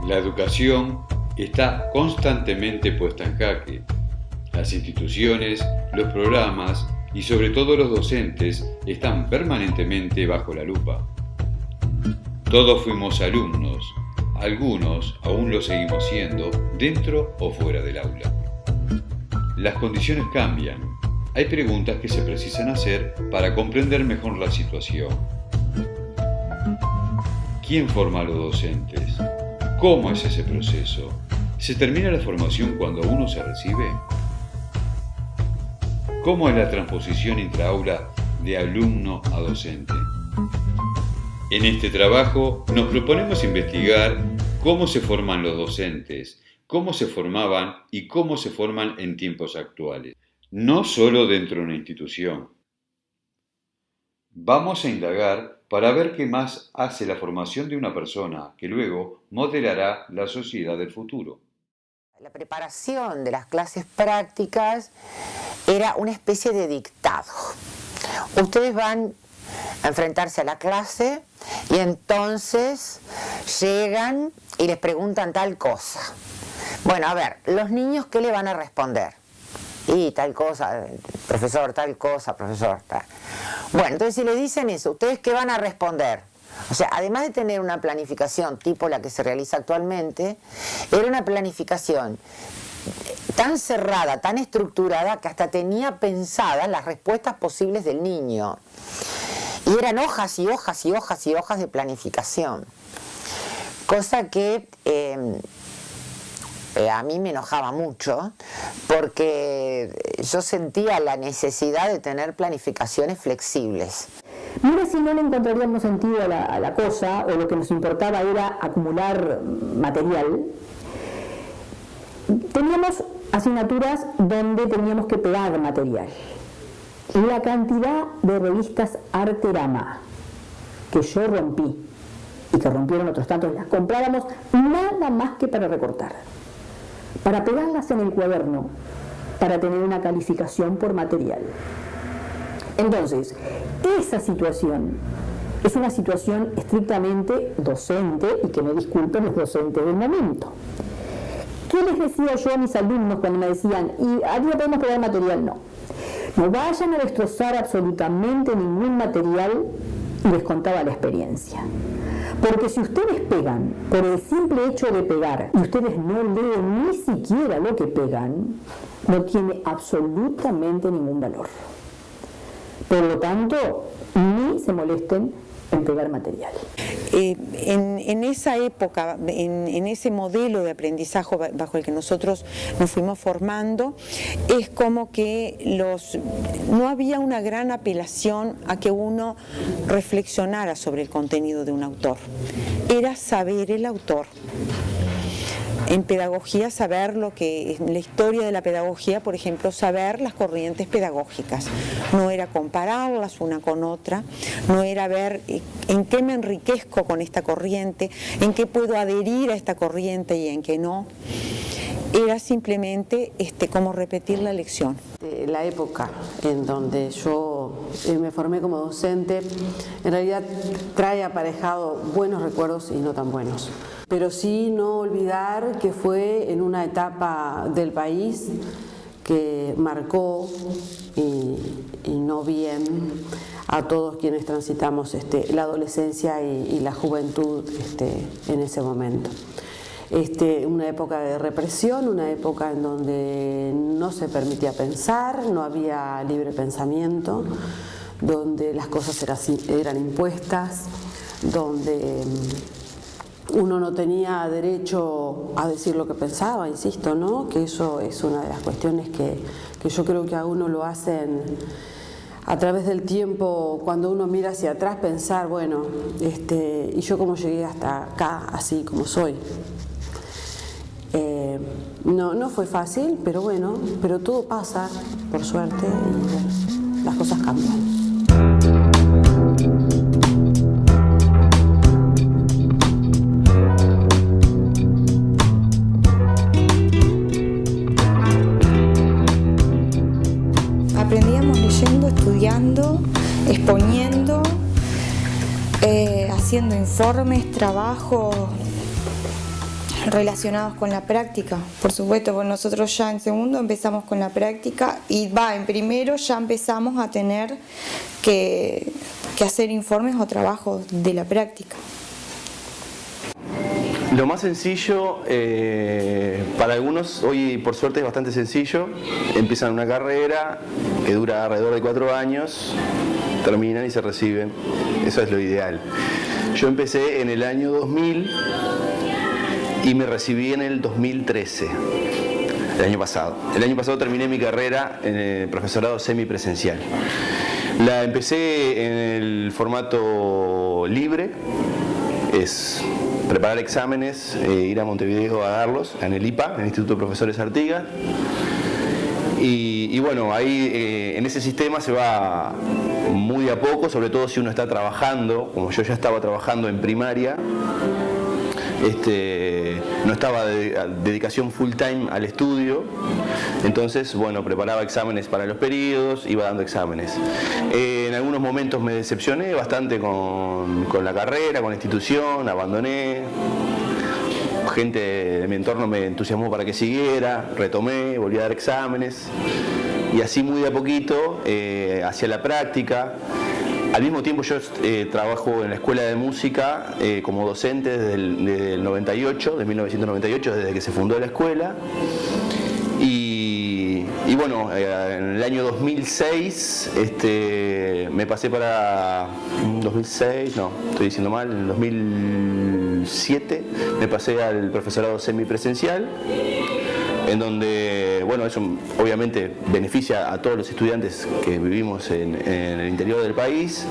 La educación está constantemente puesta en jaque. Las instituciones, los programas y sobre todo los docentes están permanentemente bajo la lupa. Todos fuimos alumnos, algunos aún lo seguimos siendo dentro o fuera del aula. Las condiciones cambian. Hay preguntas que se precisan hacer para comprender mejor la situación. ¿Quién forma a los docentes? ¿Cómo es ese proceso? ¿Se termina la formación cuando uno se recibe? ¿Cómo es la transposición intraaula de alumno a docente? En este trabajo nos proponemos investigar cómo se forman los docentes, cómo se formaban y cómo se forman en tiempos actuales, no solo dentro de una institución. Vamos a indagar para ver qué más hace la formación de una persona que luego modelará la sociedad del futuro. La preparación de las clases prácticas era una especie de dictado. Ustedes van a enfrentarse a la clase y entonces llegan y les preguntan tal cosa. Bueno, a ver, los niños, ¿qué le van a responder? Y tal cosa, profesor, tal cosa, profesor, tal. Bueno, entonces si le dicen eso, ¿ustedes qué van a responder? O sea, además de tener una planificación tipo la que se realiza actualmente, era una planificación tan cerrada, tan estructurada, que hasta tenía pensadas las respuestas posibles del niño. Y eran hojas y hojas y hojas y hojas de planificación. Cosa que a mí me enojaba mucho, porque yo sentía la necesidad de tener planificaciones flexibles. Mira si no le encontraríamos sentido a la cosa, o lo que nos importaba era acumular material. Teníamos asignaturas donde teníamos que pegar material. La cantidad de revistas Arterama que yo rompí y que rompieron otros tantos, las comprábamos nada más que para recortar, para pegarlas en el cuaderno, para tener una calificación por material. Entonces, esa situación es una situación estrictamente docente, y que me disculpen los docentes del momento. ¿Qué les decía yo a mis alumnos cuando me decían, y aquí no podemos pegar material? No vayan a destrozar absolutamente ningún material, y les contaba la experiencia. Porque si ustedes pegan por el simple hecho de pegar y ustedes no leen ni siquiera lo que pegan, no tiene absolutamente ningún valor. Por lo tanto, ni se molesten en pegar material. En esa época, en ese modelo de aprendizaje bajo el que nosotros nos fuimos formando, es como que no había una gran apelación a que uno reflexionara sobre el contenido de un autor. Era saber el autor. En pedagogía, saber lo que, en la historia de la pedagogía, por ejemplo, saber las corrientes pedagógicas. No era compararlas una con otra, no era ver en qué me enriquezco con esta corriente, en qué puedo adherir a esta corriente y en qué no. Era simplemente como repetir la lección. La época en donde yo me formé como docente, en realidad trae aparejado buenos recuerdos y no tan buenos. Pero sí no olvidar que fue en una etapa del país que marcó, y no bien, a todos quienes transitamos la adolescencia y la juventud en ese momento. Una época de represión, una época en donde no se permitía pensar, no había libre pensamiento, donde las cosas eran impuestas, donde uno no tenía derecho a decir lo que pensaba, insisto, ¿no? Que eso es una de las cuestiones que yo creo que a uno lo hacen a través del tiempo, cuando uno mira hacia atrás, pensar, bueno, y yo cómo llegué hasta acá, así como soy. No fue fácil, pero bueno, pero todo pasa, por suerte, y bueno, las cosas cambian. Aprendíamos leyendo, estudiando, exponiendo, haciendo informes, trabajos, relacionados con la práctica, por supuesto, porque nosotros ya en segundo empezamos con la práctica y en primero ya empezamos a tener que hacer informes o trabajos de la práctica. Lo más sencillo, para algunos hoy por suerte es bastante sencillo, empiezan una carrera que dura alrededor de 4 años, terminan y se reciben, eso es lo ideal. Yo empecé en el año 2000 y me recibí en el 2013, el año pasado. El año pasado terminé mi carrera en el profesorado semipresencial. La empecé en el formato libre, es preparar exámenes, ir a Montevideo a darlos, en el IPA, en el Instituto de Profesores Artigas. Y bueno, ahí en ese sistema se va muy a poco, sobre todo si uno está trabajando, como yo ya estaba trabajando en primaria, no estaba de dedicación full time al estudio, entonces bueno, preparaba exámenes para los periodos, iba dando exámenes. En algunos momentos me decepcioné bastante con la carrera, con la institución, abandoné. Gente de mi entorno me entusiasmó para que siguiera, retomé, volví a dar exámenes y así muy de a poquito hacia la práctica. Al mismo tiempo yo trabajo en la Escuela de Música como docente desde el 98, de 1998, desde que se fundó la escuela. Y bueno, en el año 2006 me pasé para... 2006, no, estoy diciendo mal, en el 2007 me pasé al profesorado semipresencial, en donde, bueno, eso obviamente beneficia a todos los estudiantes que vivimos en el interior del país.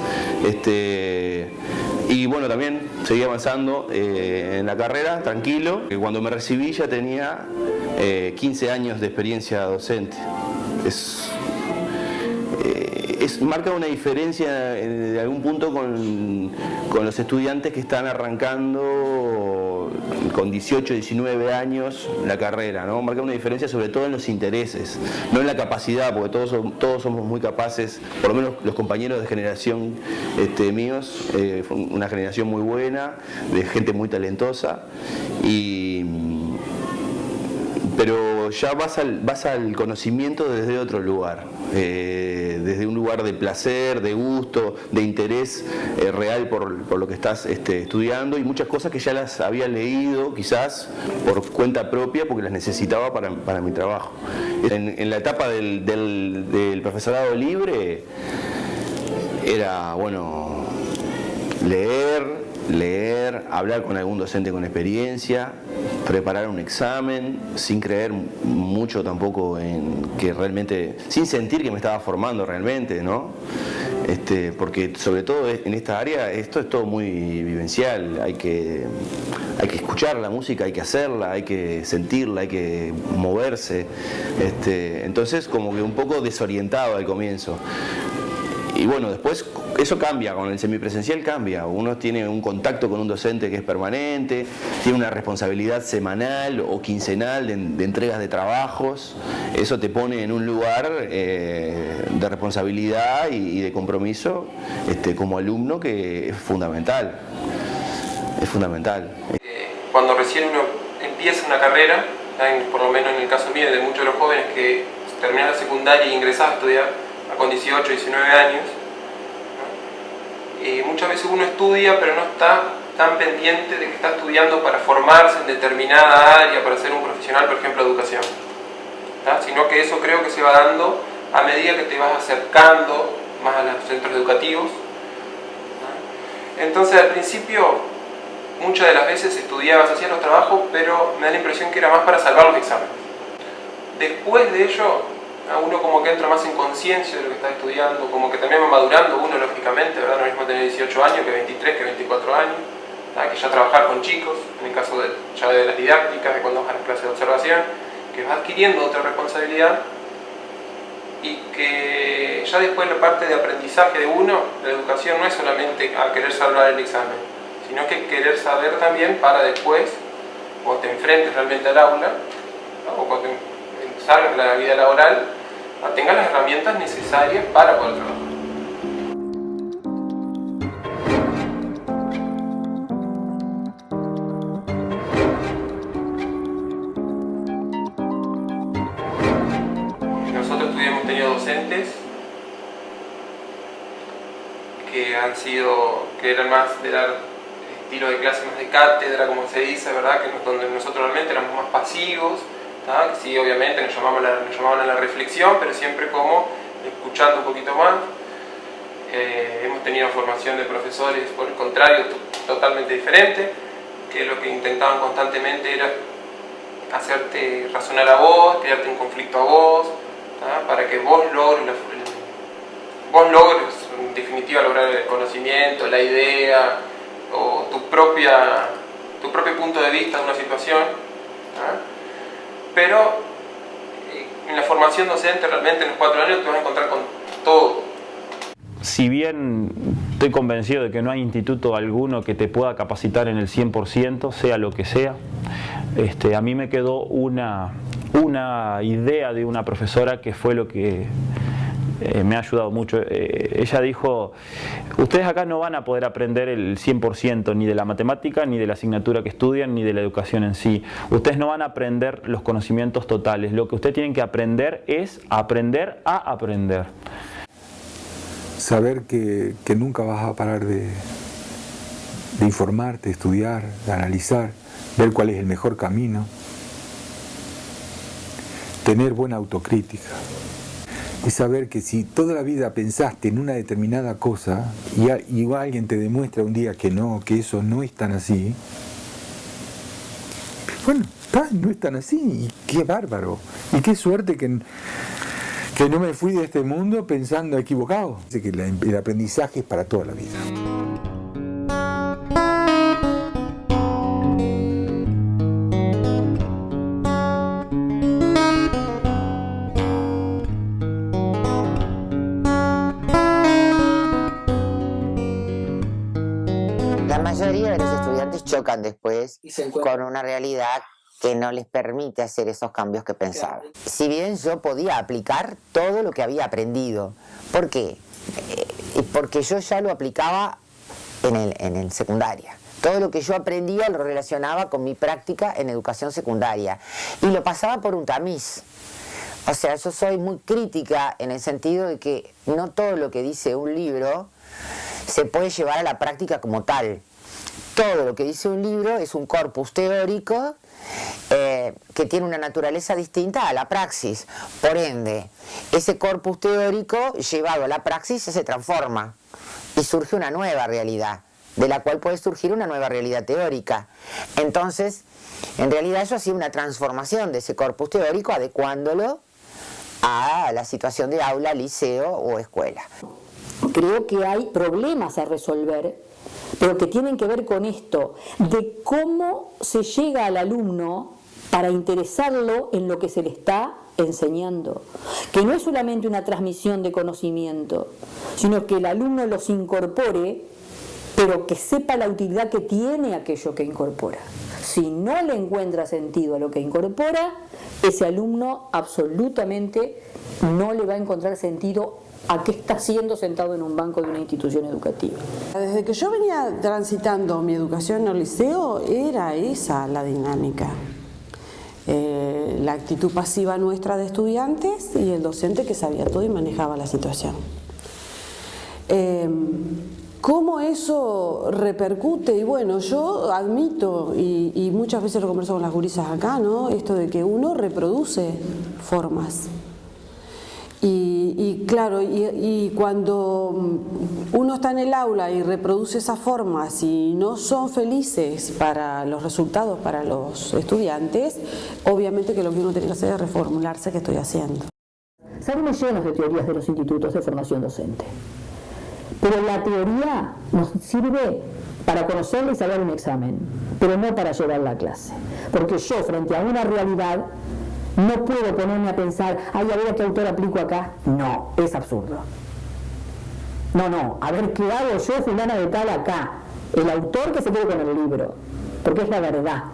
Y bueno, también seguí avanzando en la carrera, tranquilo, que cuando me recibí ya tenía 15 años de experiencia docente. Marca una diferencia de algún punto con los estudiantes que están arrancando con 18, 19 años la carrera, ¿no? Marca una diferencia sobre todo en los intereses, no en la capacidad, porque todos somos muy capaces, por lo menos los compañeros de generación míos, fue una generación muy buena, de gente muy talentosa, pero ya vas al conocimiento desde otro lugar, desde un lugar de placer, de gusto, de interés real por lo que estás estudiando, y muchas cosas que ya las había leído quizás por cuenta propia porque las necesitaba para mi trabajo. En la etapa del profesorado libre era, bueno, leer, hablar con algún docente con experiencia, preparar un examen sin creer mucho tampoco en que realmente, sin sentir que me estaba formando realmente, ¿no? Porque sobre todo en esta área esto es todo muy vivencial, hay que escuchar la música, hay que hacerla, hay que sentirla, hay que moverse, entonces como que un poco desorientado al comienzo. Y bueno, después eso cambia, con el semipresencial cambia, uno tiene un contacto con un docente que es permanente, tiene una responsabilidad semanal o quincenal de entregas de trabajos, eso te pone en un lugar de responsabilidad y de compromiso como alumno que es fundamental, Cuando recién uno empieza una carrera, por lo menos en el caso mío y de muchos de los jóvenes que terminan la secundaria e ingresan a estudiar con 18, 19 años, muchas veces uno estudia pero no está tan pendiente de que está estudiando para formarse en determinada área, para ser un profesional, por ejemplo, educación, sino que eso creo que se va dando a medida que te vas acercando más a los centros educativos. Entonces al principio muchas de las veces estudiabas, hacías los trabajos, pero me da la impresión que era más para salvar los exámenes. Después de ello, a uno como que entra más en conciencia de lo que está estudiando, como que también va madurando uno lógicamente, ¿verdad? No es lo mismo tener 18 años que 23, que 24 años, que ya trabajar con chicos, en el caso ya de las didácticas, de cuando vas a las clases de observación, que vas adquiriendo otra responsabilidad y que ya después la parte de aprendizaje de uno, de la educación, no es solamente a querer salvar el examen, sino que querer saber también para después, cuando te enfrentes realmente al aula, ¿no? O cuando salgas de la vida laboral, tengas las herramientas necesarias para poder trabajar. hemos tenido docentes que eran más de dar estilo de clase más de cátedra, como se dice, ¿verdad? Donde nosotros realmente éramos más pasivos, ¿tá? Que sí, obviamente nos llamaban a la reflexión, pero siempre como escuchando un poquito más. Hemos tenido formación de profesores, por el contrario, totalmente diferente, que lo que intentaban constantemente era hacerte razonar a vos, crearte un conflicto a vos, ¿tá? Para que vos logres en definitiva lograr el conocimiento, la idea o tu propio punto de vista de una situación, ¿tá? Pero en la formación docente realmente en los 4 años te vas a encontrar con todo. Si bien estoy convencido de que no hay instituto alguno que te pueda capacitar en el 100%, sea lo que sea, a mí me quedó una idea de una profesora que fue lo que me ha ayudado mucho. Ella dijo, ustedes acá no van a poder aprender el 100% ni de la matemática, ni de la asignatura que estudian, ni de la educación en sí. Ustedes no van a aprender los conocimientos totales. Lo que ustedes tienen que aprender es aprender a aprender. Saber que nunca vas a parar de informarte, estudiar, de analizar, ver cuál es el mejor camino, tener buena autocrítica y saber que si toda la vida pensaste en una determinada cosa y alguien te demuestra un día que no, que eso no es tan así, bueno, no es tan así, y qué bárbaro, y qué suerte que no me fui de este mundo pensando equivocado. Así que el aprendizaje es para toda la vida. La mayoría de los estudiantes chocan después con una realidad que no les permite hacer esos cambios que pensaban. Si bien yo podía aplicar todo lo que había aprendido. ¿Por qué? Porque yo ya lo aplicaba en el secundaria. Todo lo que yo aprendía lo relacionaba con mi práctica en educación secundaria. Y lo pasaba por un tamiz. O sea, yo soy muy crítica en el sentido de que no todo lo que dice un libro se puede llevar a la práctica como tal. Todo lo que dice un libro es un corpus teórico que tiene una naturaleza distinta a la praxis. Por ende, ese corpus teórico llevado a la praxis se transforma y surge una nueva realidad, de la cual puede surgir una nueva realidad teórica. Entonces, en realidad yo hacía una transformación de ese corpus teórico adecuándolo a la situación de aula, liceo o escuela. Creo que hay problemas a resolver, pero que tienen que ver con esto, de cómo se llega al alumno para interesarlo en lo que se le está enseñando. Que no es solamente una transmisión de conocimiento, sino que el alumno los incorpore, pero que sepa la utilidad que tiene aquello que incorpora. Si no le encuentra sentido a lo que incorpora, ese alumno absolutamente no le va a encontrar sentido a qué está siendo sentado en un banco de una institución educativa. Desde que yo venía transitando mi educación en el liceo, era esa la dinámica. La actitud pasiva nuestra de estudiantes y el docente que sabía todo y manejaba la situación. ¿Cómo eso repercute? Y bueno, yo admito, y muchas veces lo converso con las gurisas acá, ¿no? Esto de que uno reproduce formas. Y claro, y cuando uno está en el aula y reproduce esas formas y no son felices para los resultados, para los estudiantes, obviamente que lo que uno tiene que hacer es reformularse qué estoy haciendo. Salimos llenos de teorías de los institutos de formación docente, pero la teoría nos sirve para conocerla y saber un examen, pero no para llevarla a clase, porque yo frente a una realidad no puedo ponerme a pensar, ay, a ver a qué autor aplico acá. No, es absurdo. No, a ver qué hago yo, fulana de tal acá. El autor que se quede con el libro, porque es la verdad.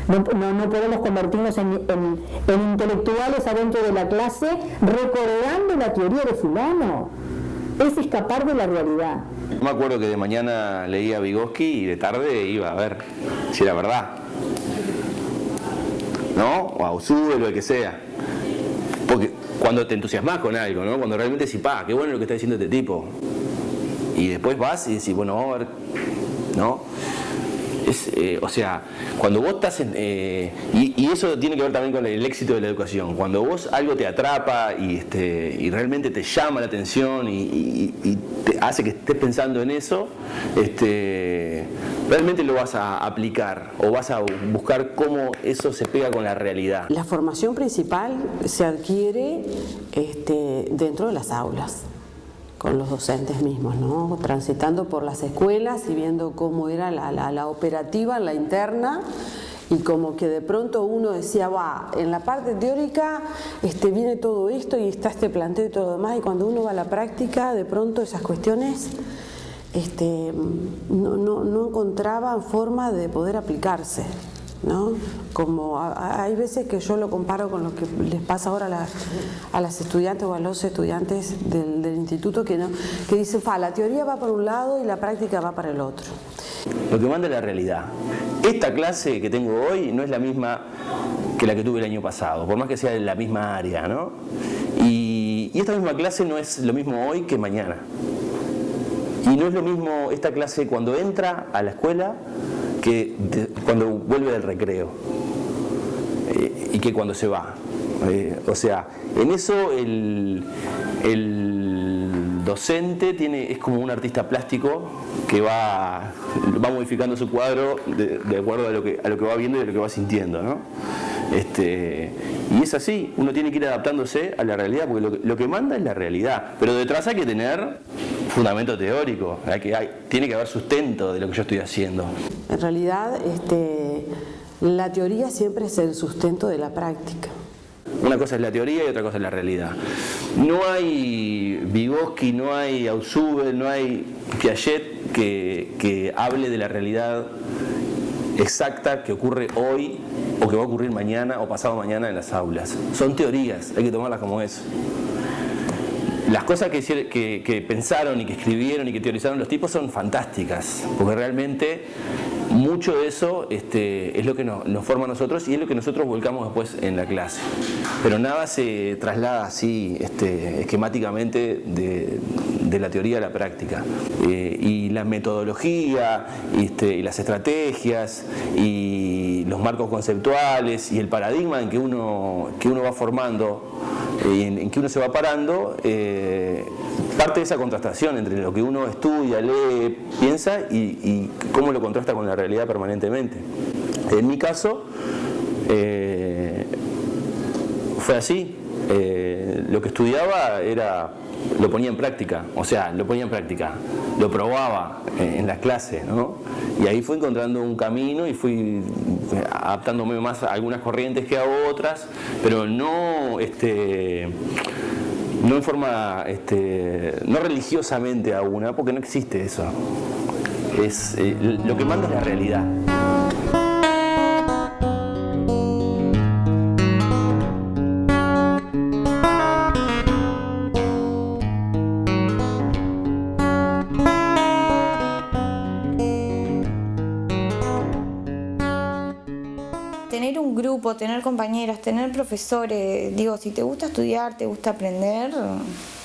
No podemos convertirnos en intelectuales adentro de la clase recordando la teoría de fulano. Es escapar de la realidad. Yo me acuerdo que de mañana leía Vygotsky y de tarde iba a ver si era verdad, ¿no? O a Usud, lo que sea. Porque cuando te entusiasmas con algo, ¿no? Cuando realmente decís, qué bueno lo que está diciendo este tipo. Y después vas y decís, bueno, vamos a ver, ¿no? O sea, cuando vos estás y eso tiene que ver también con el éxito de la educación. Cuando vos algo te atrapa y realmente te llama la atención y te hace que estés pensando en eso, realmente lo vas a aplicar o vas a buscar cómo eso se pega con la realidad. La formación principal se adquiere dentro de las aulas, con los docentes mismos, ¿no? Transitando por las escuelas y viendo cómo era la operativa, la interna, y como que de pronto uno decía, en la parte teórica viene todo esto y está este planteo y todo lo demás, y cuando uno va a la práctica, de pronto esas cuestiones no encontraban forma de poder aplicarse, ¿no? Como hay veces que yo lo comparo con lo que les pasa ahora a las estudiantes o a los estudiantes del instituto que dicen, la teoría va por un lado y la práctica va para el otro. Lo que manda es la realidad. Esta clase que tengo hoy no es la misma que la que tuve el año pasado, por más que sea de la misma área, ¿no? Y esta misma clase no es lo mismo hoy que mañana. Y no es lo mismo esta clase cuando entra a la escuela que cuando vuelve del recreo y que cuando se va. O sea, en eso el docente es como un artista plástico que va modificando su cuadro de acuerdo a lo que va viendo y a lo que va sintiendo, ¿no? Y es así, uno tiene que ir adaptándose a la realidad, porque lo que manda es la realidad, pero detrás hay que tener fundamento teórico, tiene que haber sustento de lo que yo estoy haciendo. En realidad, la teoría siempre es el sustento de la práctica. Una cosa es la teoría y otra cosa es la realidad. No hay Vygotsky, no hay Ausubel, no hay Piaget que hable de la realidad exacta que ocurre hoy o que va a ocurrir mañana o pasado mañana en las aulas. Son teorías, hay que tomarlas como eso. Las cosas que pensaron y que escribieron y que teorizaron los tipos son fantásticas, porque realmente mucho de eso es lo que nos forma a nosotros y es lo que nosotros volcamos después en la clase. Pero nada se traslada así esquemáticamente de la teoría a la práctica. Y la metodología y las estrategias y los marcos conceptuales y el paradigma en que uno va formando y en que uno se va parando, parte de esa contrastación entre lo que uno estudia, lee, piensa y cómo lo contrasta con la realidad permanentemente. En mi caso fue así. Lo que estudiaba lo ponía en práctica, lo probaba en las clases, ¿no? Y ahí fui encontrando un camino y fui adaptándome más a algunas corrientes que a otras, pero no en forma, no religiosamente a una, porque no existe eso. Lo que manda es la realidad. Tener un grupo, tener compañeros, tener profesores, digo, si te gusta estudiar, te gusta aprender,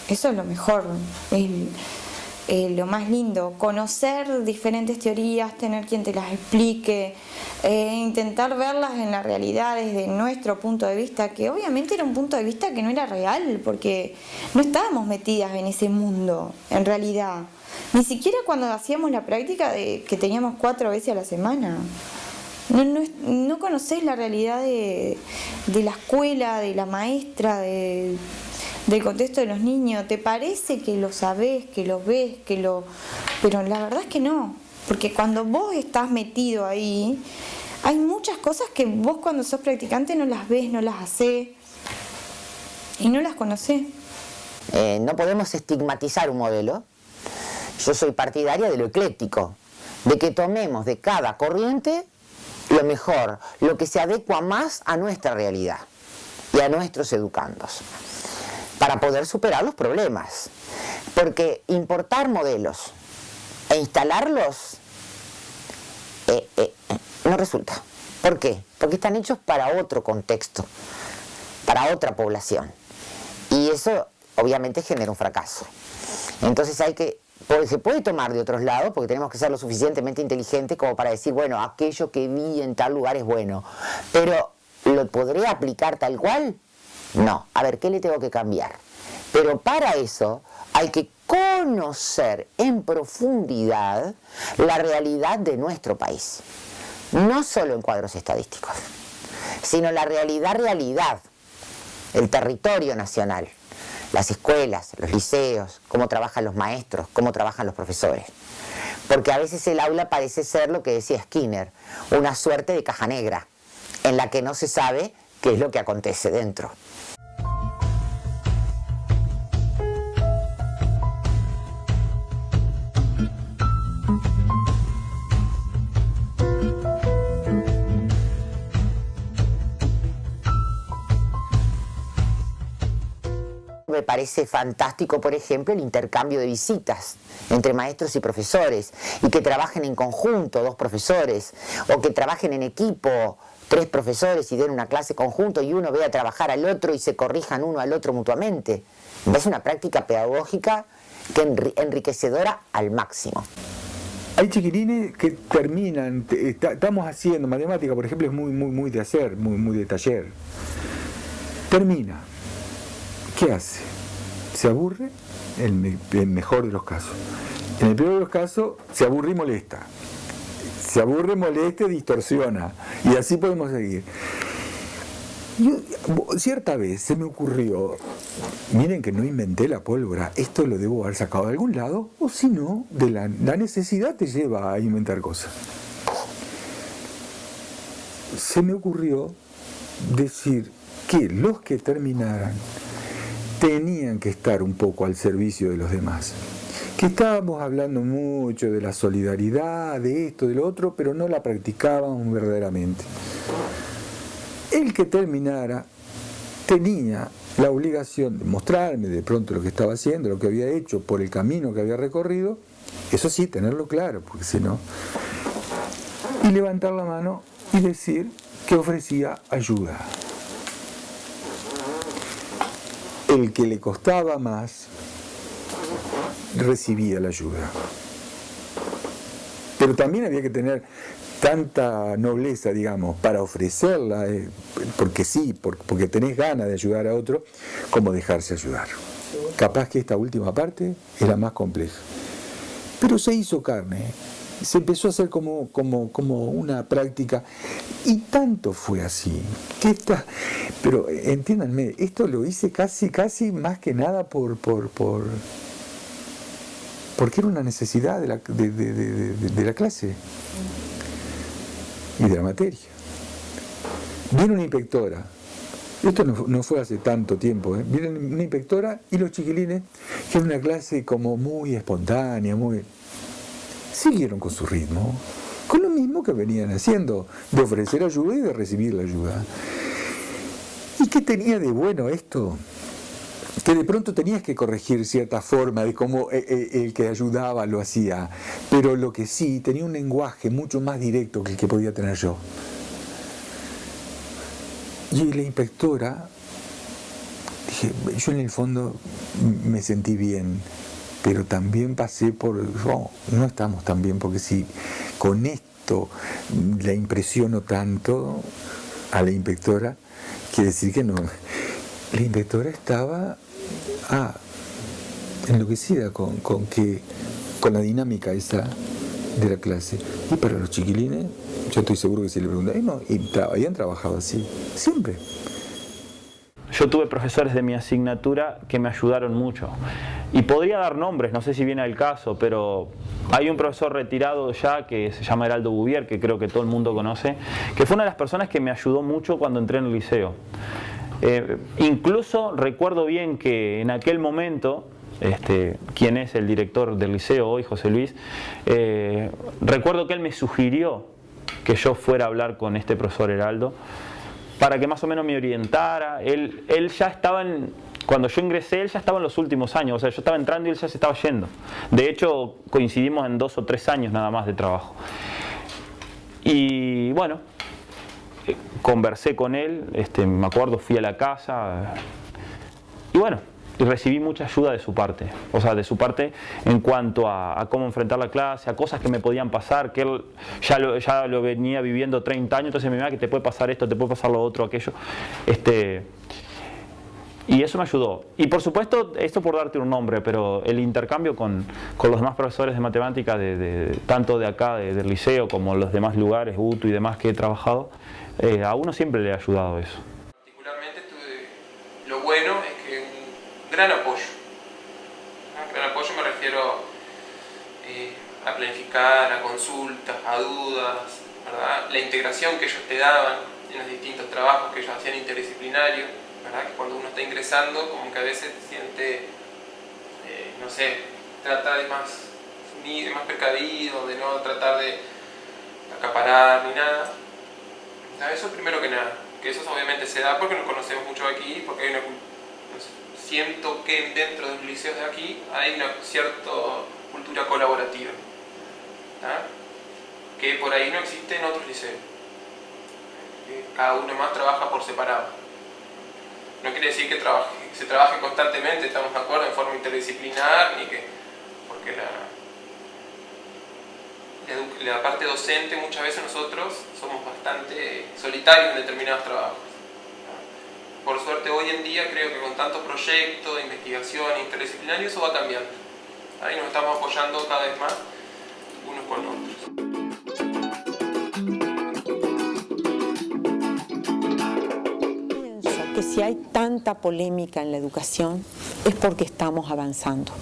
eso es lo mejor, es lo más lindo, conocer diferentes teorías, tener quien te las explique, intentar verlas en la realidad desde nuestro punto de vista, que obviamente era un punto de vista que no era real, porque no estábamos metidas en ese mundo, en realidad, ni siquiera cuando hacíamos la práctica que teníamos 4 veces a la semana. No conocés la realidad de la escuela, de la maestra, del contexto de los niños. Te parece que lo sabés, que lo ves, pero la verdad es que no. Porque cuando vos estás metido ahí, hay muchas cosas que vos cuando sos practicante no las ves, no las hacés y no las conocés. No podemos estigmatizar un modelo. Yo soy partidaria de lo ecléctico, de que tomemos de cada corriente lo mejor, lo que se adecua más a nuestra realidad y a nuestros educandos, para poder superar los problemas. Porque importar modelos e instalarlos no resulta. ¿Por qué? Porque están hechos para otro contexto, para otra población. Y eso obviamente genera un fracaso. Entonces se puede tomar de otros lados, porque tenemos que ser lo suficientemente inteligentes como para decir, bueno, aquello que vi en tal lugar es bueno, pero ¿lo podré aplicar tal cual? No. A ver, ¿qué le tengo que cambiar? Pero para eso hay que conocer en profundidad la realidad de nuestro país. No solo en cuadros estadísticos, sino la realidad, el territorio nacional, las escuelas, los liceos, cómo trabajan los maestros, cómo trabajan los profesores. Porque a veces el aula parece ser lo que decía Skinner, una suerte de caja negra, en la que no se sabe qué es lo que acontece dentro. Me parece fantástico, por ejemplo, el intercambio de visitas entre maestros y profesores, y que trabajen en conjunto 2 profesores, o que trabajen en equipo 3 profesores y den una clase conjunto y uno vea trabajar al otro y se corrijan uno al otro mutuamente. Es una práctica pedagógica que enriquecedora al máximo. Hay chiquilines que terminan, estamos haciendo matemática, por ejemplo, es muy de hacer, muy de taller. Termina. ¿Qué hace? Se aburre, en el mejor de los casos. En el peor de los casos, se aburre y molesta. Se aburre, molesta, distorsiona. Y así podemos seguir. Cierta vez se me ocurrió, miren que no inventé la pólvora, esto lo debo haber sacado de algún lado, o si no, la necesidad te lleva a inventar cosas. Se me ocurrió decir que los que terminaran tenían que estar un poco al servicio de los demás. Que estábamos hablando mucho de la solidaridad, de esto, de lo otro, pero no la practicábamos verdaderamente. El que terminara tenía la obligación de mostrarme de pronto lo que estaba haciendo, lo que había hecho, por el camino que había recorrido, eso sí, tenerlo claro, porque si no, y levantar la mano y decir que ofrecía ayuda. El que le costaba más recibía la ayuda. Pero también había que tener tanta nobleza, digamos, para ofrecerla, porque sí, porque tenés ganas de ayudar a otro, como dejarse ayudar. Capaz que esta última parte es la más compleja. Pero se hizo carne, se empezó a hacer como una práctica, y tanto fue así, que pero entiéndanme, esto lo hice casi más que nada porque era una necesidad de la clase y de la materia. Viene una inspectora, esto no fue hace tanto tiempo, viene una inspectora y los chiquilines, que era una clase como muy espontánea, siguieron con su ritmo, con lo mismo que venían haciendo, de ofrecer ayuda y de recibir la ayuda. ¿Y qué tenía de bueno esto? Que de pronto tenías que corregir cierta forma de cómo el que ayudaba lo hacía, pero lo que sí, tenía un lenguaje mucho más directo que el que podía tener yo. Y la inspectora, dije, yo en el fondo me sentí bien, pero también pasé no estamos tan bien, porque si con esto la impresiono tanto a la inspectora, quiere decir que no. La inspectora estaba enloquecida con la dinámica esa de la clase. Y para los chiquilines, yo estoy seguro que si le preguntan, habían trabajado así, siempre. Yo tuve profesores de mi asignatura que me ayudaron mucho. Y podría dar nombres, no sé si viene al caso, pero hay un profesor retirado ya que se llama Heraldo Bouvier, que creo que todo el mundo conoce, que fue una de las personas que me ayudó mucho cuando entré en el liceo. Incluso recuerdo bien que en aquel momento, quien es el director del liceo hoy, José Luis, recuerdo que él me sugirió que yo fuera a hablar con este profesor Heraldo para que más o menos me orientara. Él ya estaba cuando yo ingresé, él ya estaba en los últimos años, o sea, yo estaba entrando y él ya se estaba yendo. De hecho, coincidimos en 2 o 3 años nada más de trabajo. Y bueno, conversé con él, me acuerdo, fui a la casa y bueno, y recibí mucha ayuda de su parte, o sea, de su parte en cuanto a cómo enfrentar la clase, a cosas que me podían pasar, que él ya lo venía viviendo 30 años, entonces me decía que te puede pasar esto, te puede pasar lo otro, aquello, y eso me ayudó. Y por supuesto, esto por darte un nombre, pero el intercambio con los demás profesores de matemática, tanto de acá, del liceo, como los demás lugares, UTU y demás que he trabajado, a uno siempre le ha ayudado eso. Particularmente lo bueno es que un gran apoyo. Un gran apoyo me refiero a planificar, a consultas, a dudas, ¿verdad? La integración que ellos te daban en los distintos trabajos que ellos hacían interdisciplinarios, ¿verdad? Que cuando uno está ingresando, como que a veces siente, no sé, trata de más precavido, de no tratar de acaparar ni nada. Eso primero que nada, que eso obviamente se da porque nos conocemos mucho aquí, porque hay una, no sé, siento que dentro de los liceos de aquí hay una cierta cultura colaborativa, ¿tá? Que por ahí no existe en otros liceos. Cada uno más trabaja por separado. No quiere decir que se trabaje constantemente, estamos de acuerdo, en forma interdisciplinar, ni que, porque la parte docente muchas veces nosotros somos bastante solitarios en determinados trabajos. Por suerte hoy en día creo que con tantos proyectos de investigación interdisciplinario eso va cambiando. Ahí nos estamos apoyando cada vez más unos con otros. Pienso que si hay tanta polémica en la educación es porque estamos avanzando.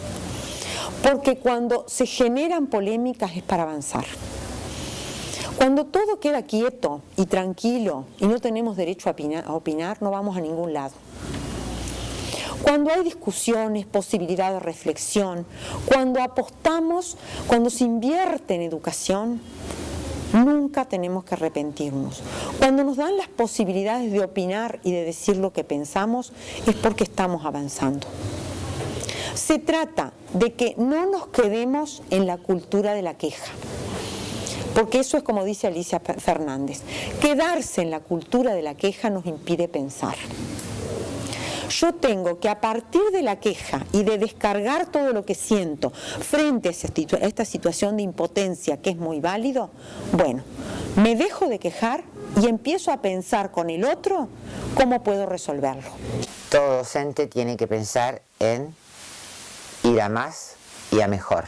Porque cuando se generan polémicas es para avanzar. Cuando todo queda quieto y tranquilo y no tenemos derecho a opinar, no vamos a ningún lado. Cuando hay discusiones, posibilidad de reflexión, cuando apostamos, cuando se invierte en educación, nunca tenemos que arrepentirnos. Cuando nos dan las posibilidades de opinar y de decir lo que pensamos, es porque estamos avanzando. Se trata de que no nos quedemos en la cultura de la queja, porque eso es como dice Alicia Fernández, quedarse en la cultura de la queja nos impide pensar. Yo tengo que a partir de la queja y de descargar todo lo que siento frente a esta situación de impotencia que es muy válido, bueno, me dejo de quejar y empiezo a pensar con el otro cómo puedo resolverlo. Todo docente tiene que pensar en ir a más y a mejor.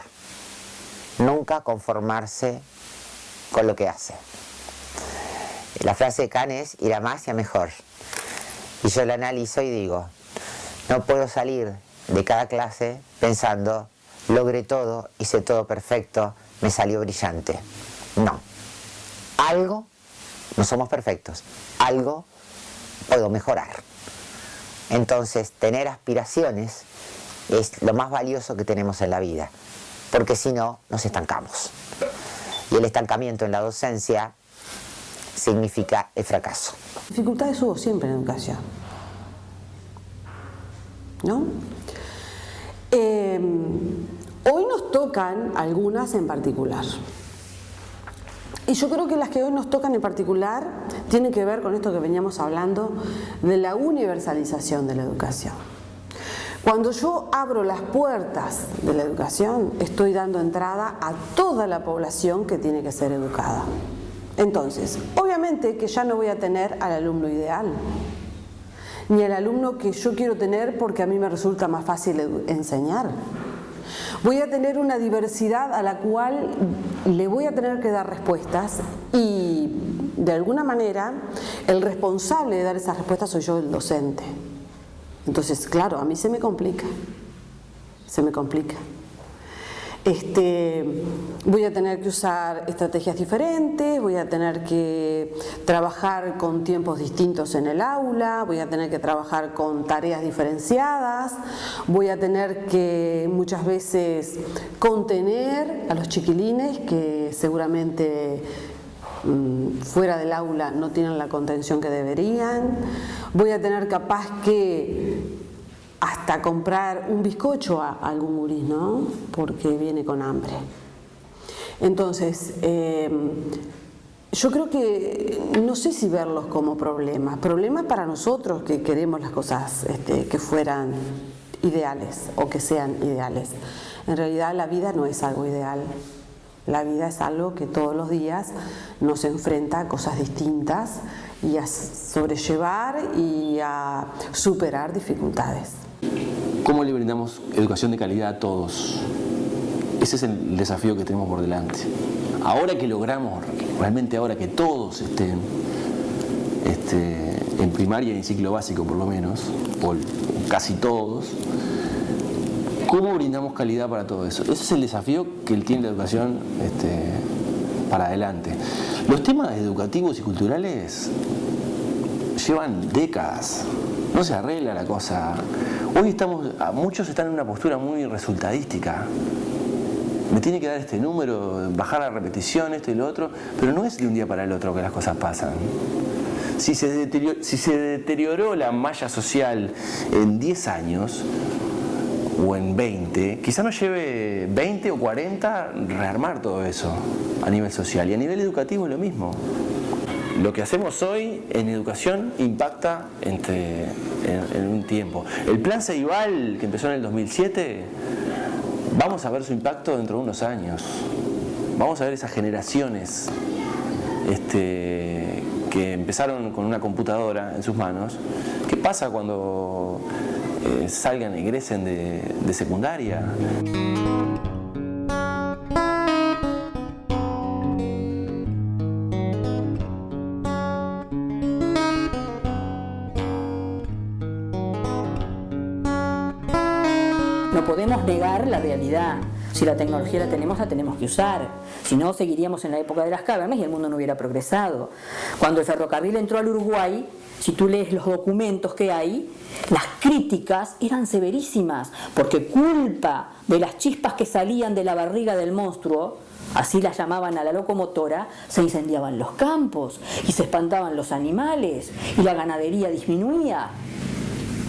Nunca conformarse con lo que hace. La frase de Kant es ir a más y a mejor. Y yo la analizo y digo, no puedo salir de cada clase pensando, logré todo, hice todo perfecto, me salió brillante. No. Algo, no somos perfectos, algo puedo mejorar. Entonces, tener aspiraciones es lo más valioso que tenemos en la vida, porque si no, nos estancamos. Y el estancamiento en la docencia significa el fracaso. Dificultades hubo siempre en educación, ¿no? Hoy nos tocan algunas en particular. Y yo creo que las que hoy nos tocan en particular tienen que ver con esto que veníamos hablando de la universalización de la educación. Cuando yo abro las puertas de la educación, estoy dando entrada a toda la población que tiene que ser educada. Entonces, obviamente que ya no voy a tener al alumno ideal, ni al alumno que yo quiero tener porque a mí me resulta más fácil enseñar. Voy a tener una diversidad a la cual le voy a tener que dar respuestas y, de alguna manera, el responsable de dar esas respuestas soy yo, el docente. Entonces, claro, a mí se me complica. Voy a tener que usar estrategias diferentes, voy a tener que trabajar con tiempos distintos en el aula, voy a tener que trabajar con tareas diferenciadas, voy a tener que muchas veces contener a los chiquilines que seguramente fuera del aula no tienen la contención que deberían, voy a tener capaz que hasta comprar un bizcocho a algún gurí, ¿no? Porque viene con hambre. Entonces, Yo creo que, no sé si verlos como problemas para nosotros que queremos las cosas que fueran ideales o que sean ideales. En realidad la vida no es algo ideal, la vida es algo que todos los días nos enfrenta a cosas distintas y a sobrellevar y a superar dificultades. ¿Cómo le brindamos educación de calidad a todos? Ese es el desafío que tenemos por delante. Ahora que logramos, realmente ahora que todos estén en primaria y en ciclo básico por lo menos, o casi todos, ¿cómo brindamos calidad para todo eso? Ese es el desafío que tiene la educación para adelante. Los temas educativos y culturales llevan décadas, no se arregla la cosa. Hoy muchos están en una postura muy resultadística. Me tiene que dar este número, bajar la repetición, esto y lo otro, pero no es de un día para el otro que las cosas pasan. Si se deterioró la malla social en 10 años, o en 20, quizá nos lleve 20 o 40 rearmar todo eso a nivel social. Y a nivel educativo es lo mismo. Lo que hacemos hoy en educación impacta en un tiempo. El plan Ceibal, que empezó en el 2007, vamos a ver su impacto dentro de unos años. Vamos a ver esas generaciones que empezaron con una computadora en sus manos. ¿Qué pasa cuando salgan, egresen de secundaria? No podemos negar la realidad. Si la tecnología la tenemos que usar. Si no, seguiríamos en la época de las cavernas y el mundo no hubiera progresado. Cuando el ferrocarril entró al Uruguay, si tú lees los documentos que hay, las críticas eran severísimas, porque culpa de las chispas que salían de la barriga del monstruo, así la llamaban a la locomotora, se incendiaban los campos y se espantaban los animales y la ganadería disminuía.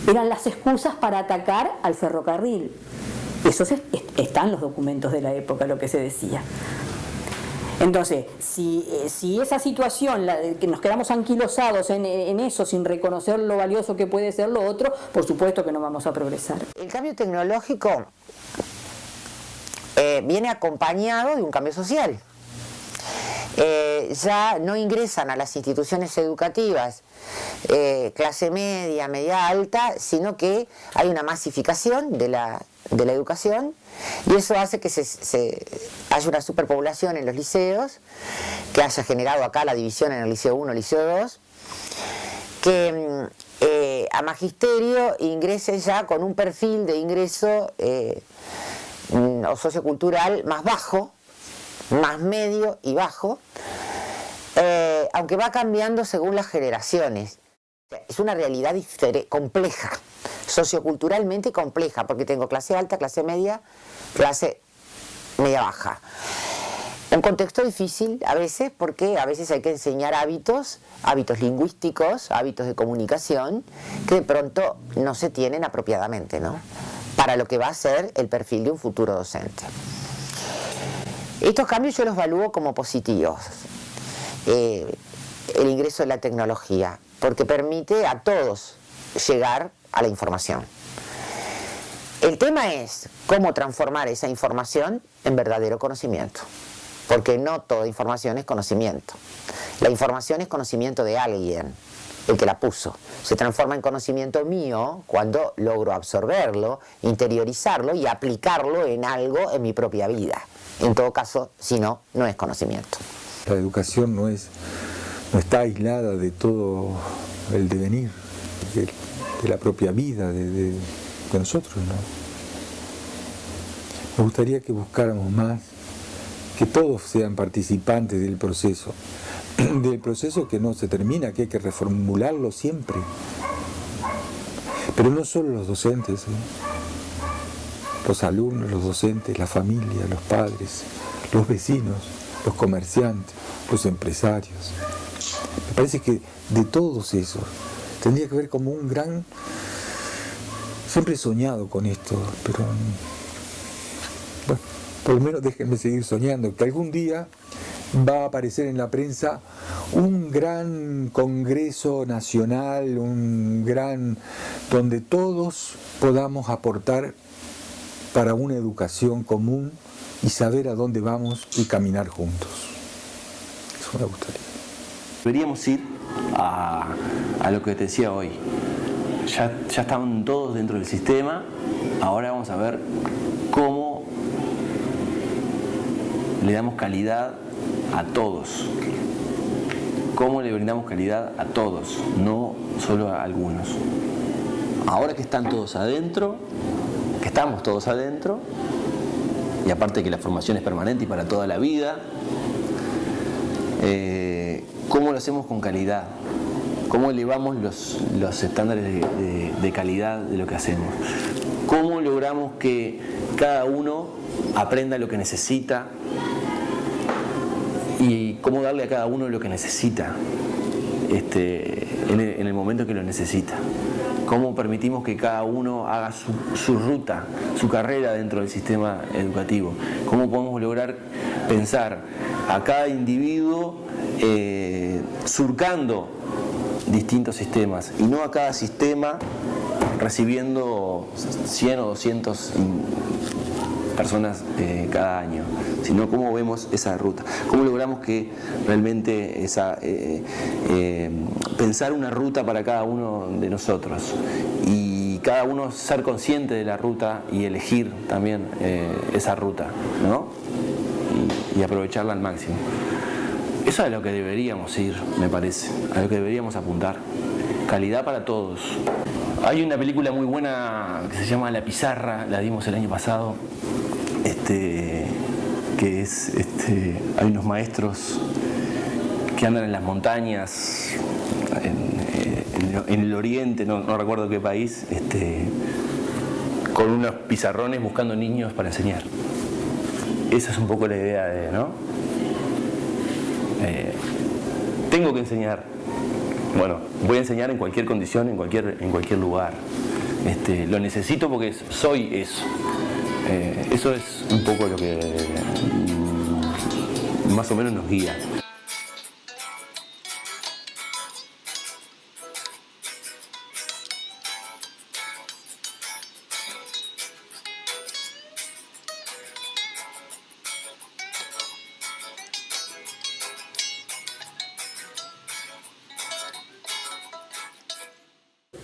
Eran las excusas para atacar al ferrocarril. Eso está en los documentos de la época, lo que se decía. Entonces, si esa situación, que nos quedamos anquilosados en eso, sin reconocer lo valioso que puede ser lo otro, por supuesto que no vamos a progresar. El cambio tecnológico viene acompañado de un cambio social. Ya no ingresan a las instituciones educativas clase media, media alta, sino que hay una masificación de la educación, y eso hace que haya una superpoblación en los liceos, que haya generado acá la división en el liceo 1, liceo 2, que a magisterio ingrese ya con un perfil de ingreso o sociocultural más bajo, más medio y bajo, aunque va cambiando según las generaciones. Es una realidad compleja, socioculturalmente compleja, porque tengo clase alta, clase media baja. Un contexto difícil a veces, porque a veces hay que enseñar hábitos lingüísticos, hábitos de comunicación, que de pronto no se tienen apropiadamente, ¿no?, para lo que va a ser el perfil de un futuro docente. Estos cambios yo los evalúo como positivos. El ingreso de la tecnología, porque permite a todos llegar a la información. El tema es cómo transformar esa información en verdadero conocimiento, porque no toda información es conocimiento. La información es conocimiento de alguien, el que la puso. Se transforma en conocimiento mío cuando logro absorberlo, interiorizarlo y aplicarlo en algo en mi propia vida. En todo caso, si no, no es conocimiento. La educación no está aislada de todo el devenir, de la propia vida de nosotros, ¿no? Me gustaría que buscáramos más, que todos sean participantes del proceso que no se termina, que hay que reformularlo siempre. Pero no solo los docentes, los alumnos, los docentes, la familia, los padres, los vecinos, los comerciantes, los empresarios. Me parece que de todos esos tendría que haber como un gran... Siempre he soñado con esto, pero bueno, por lo menos déjenme seguir soñando, que algún día va a aparecer en la prensa un gran congreso nacional, donde todos podamos aportar para una educación común y saber a dónde vamos y caminar juntos. Eso me gustaría. Deberíamos ir a lo que te decía hoy. Ya estaban todos dentro del sistema, ahora vamos a ver cómo le damos calidad a todos. Cómo le brindamos calidad a todos, no solo a algunos. Ahora que están todos adentro, que estamos todos adentro, y aparte que la formación es permanente y para toda la vida, ¿cómo lo hacemos con calidad? ¿Cómo elevamos los estándares de calidad de lo que hacemos? ¿Cómo logramos que cada uno aprenda lo que necesita? Y cómo darle a cada uno lo que necesita en el momento que lo necesita. Cómo permitimos que cada uno haga su ruta, su carrera dentro del sistema educativo. Cómo podemos lograr pensar a cada individuo surcando distintos sistemas y no a cada sistema recibiendo 100 o 200 personas cada año, sino cómo vemos esa ruta, cómo logramos que realmente pensar una ruta para cada uno de nosotros y cada uno ser consciente de la ruta y elegir también esa ruta, ¿no? Y aprovecharla al máximo. Eso es a lo que deberíamos ir, me parece, a lo que deberíamos apuntar. Calidad para todos. Hay una película muy buena que se llama La Pizarra, la dimos el año pasado, que es, hay unos maestros que andan en las montañas, en el oriente, no recuerdo qué país, con unos pizarrones buscando niños para enseñar. Esa es un poco la idea ¿no? Tengo que enseñar. Bueno, voy a enseñar en cualquier condición, en cualquier lugar. Lo necesito porque soy eso. Eso es un poco lo que más o menos nos guía.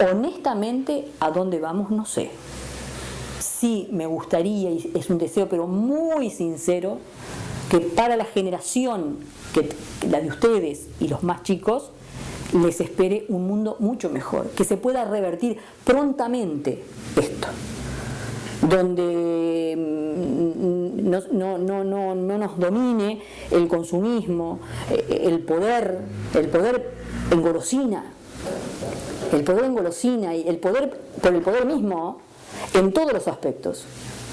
Honestamente, ¿a dónde vamos? No sé. Sí me gustaría, y es un deseo pero muy sincero, que para la generación, la de ustedes y los más chicos, les espere un mundo mucho mejor, que se pueda revertir prontamente esto, donde no nos domine el consumismo, el poder engolosina. El poder engolosina y el poder por el poder mismo en todos los aspectos,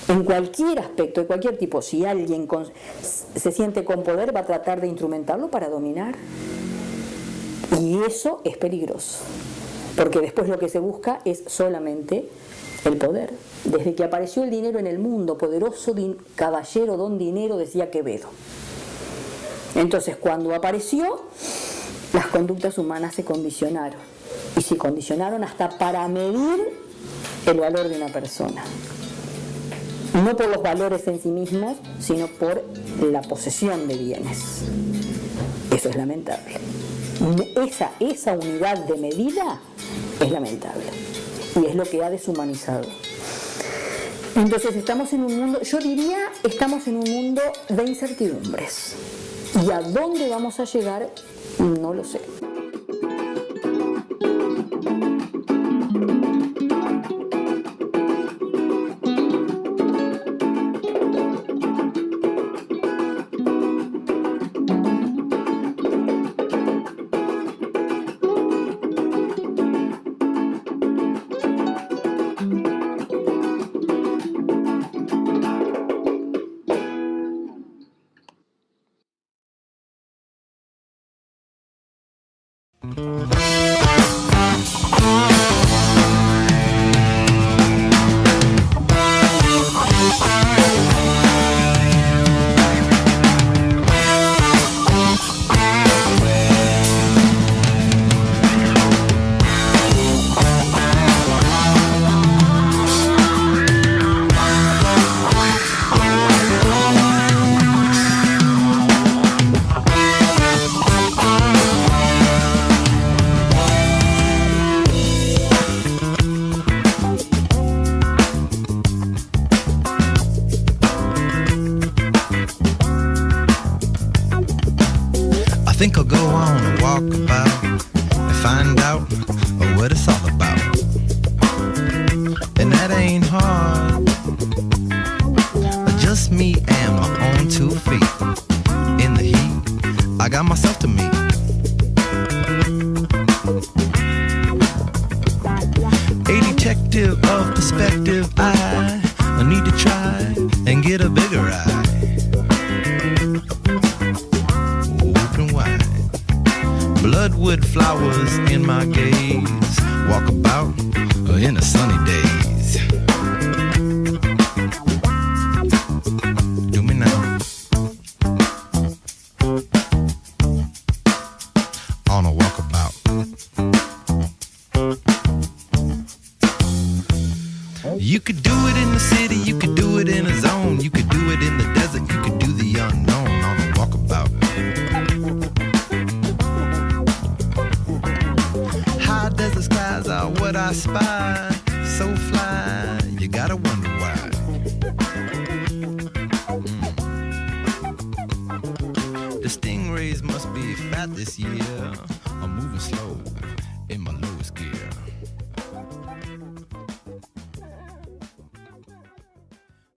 en cualquier aspecto, de cualquier tipo. Si alguien se siente con poder, va a tratar de instrumentarlo para dominar. Y eso es peligroso, porque después lo que se busca es solamente el poder. Desde que apareció el dinero en el mundo, poderoso caballero don dinero, decía Quevedo. Entonces, cuando apareció, las conductas humanas se condicionaron. Y se condicionaron hasta para medir el valor de una persona. No por los valores en sí mismos, sino por la posesión de bienes. Eso es lamentable. Esa unidad de medida es lamentable. Y es lo que ha deshumanizado. Entonces estamos en un mundo, yo diría, estamos en un mundo de incertidumbres. Y a dónde vamos a llegar, no lo sé. think I'll go on a walkabout and find out what it's all about. And that ain't hard. Just me and my own 2 feet. In the heat, I got myself to meet. A detective of perspective, I need to try and get a bigger eye. Open wide. Bloodwood flowers in my gaze. Walk about in the sunny days. Do me now. On a walkabout. You could do it in the city, you could do it in a zone, you could do it in the desert, you could do the unknown on a walkabout. High desert skies are what I spy, so fly, you gotta wonder why. The stingrays must be fat this year, I'm moving slow in my lowest gear.